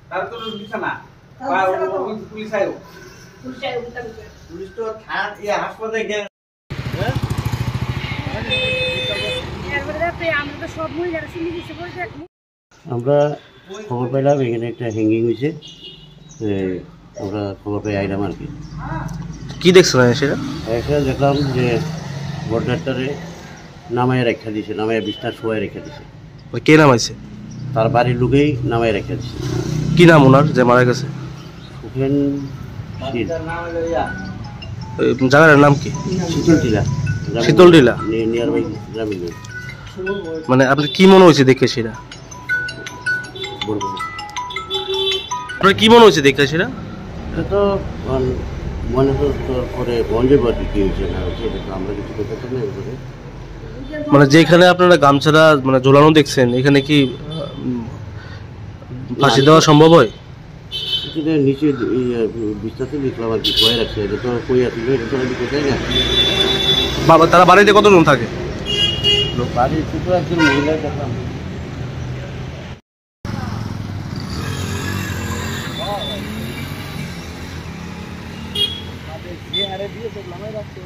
তার তো দিছে না বা পুলিশ আইও পুলিশ তো থানা হাসপাতালে গিয়ে আমরা খবর পাইলাম এখানে একটা হ্যাঙ্গিং হয়েছে, আমরা খবর পাই আইলাম আর কি। কি দেখছেন সেটা? এসে দেখলাম যে বর্ডারটারে নামায় রেখা দিছে, নামায় বিছনা শোয়ায় রেখা দিছে। ওই কে নামাইছে? তার বাড়ির লোকেই নামায় রেখা দিছে। কি নাম ওনার যে মারা গেছে? সুখেন শীল। জায়গাটার নাম কি? শীতলটিলা। শীতলটিলা নিয়ার বাই গ্রামীণ। মানে আপনার কি মনে হয়েছে দেখে সেটা? বলবো আপনার কি মনে হয়েছে দেখে সেটা? এটা তো মনে তো পরে বন্ধে বাড়ি কি হয়েছে না হয়েছে এটা তো আমরা কিছু করতে পারি না। এবারে মানে যেখানে আপনারা গামছাটা মানে ঝোলানো দেখছেন এখানে কি ফাঁসি দেওয়া সম্ভব হয়? এটা নিচে বিস্তারিত লিখলাম আর কি, কয়ে রাখছে। এটা তো কই আছে এটা তো আমি কোথায় না। বাবা তারা বাড়িতে কতজন থাকে? বাড়ির ছোটো একজন মহিলা দেখলাম। যে হারে দিয়ে নামাই রাখছে।